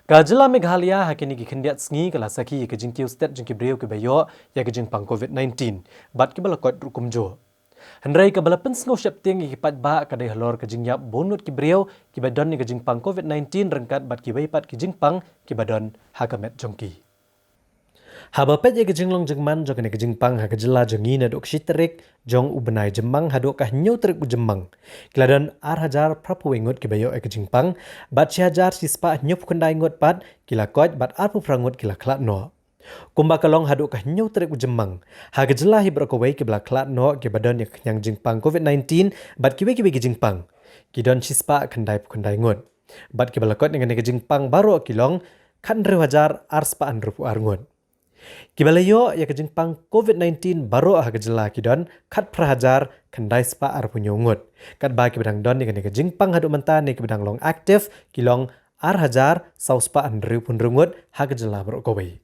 Kajala Meghalaya hakini ki khendiat sngi kala saki ke jingkiu stat jingki breu ke bayo ya ke jing pang COVID-19 bat ke balakot rukumjo. Hendrai ke balapen sngo syap ting ki pat ba kadai halor ke jingyap bonut ki breu ki badon ni ke jing pang COVID-19 rengkat bat ki baipat ki jing pang ki badon hakamet jongki. Habapet ye ke jinglong jengman jok ne ke jing pang ha ke jela jongi na dok shiterik jong ubenai jemang hadok kah nyu terik u jemang. Kiladon ar hajar prapu ingut ke bayo ke jing pang bat si hajar sispa nyup kundai ingut pat kila kot bat ar pu prangut kila klat no. Kumba kalong hadok kah nyu terik u jemang. Ha ke jela hi berkowai ke bela klat no ke badon ye kenyang jing pang COVID-19 bat kiwe ke jing pang. Kidon sispa kundai pu kundai ingut. Bat ke bela kot dengan ke jing pang baru kilong kan rew hajar ar spa an rupu arngut. Kibalayo ya kejing pang COVID-19 baru ah kejela kidon kat prahajar kendai spa ar punyungut. Kat ba kibadang don dengan kejing pang hadu menta ni kibadang long aktif kilong ar hajar sau spa an riu pun rungut ha kejela baru kowai.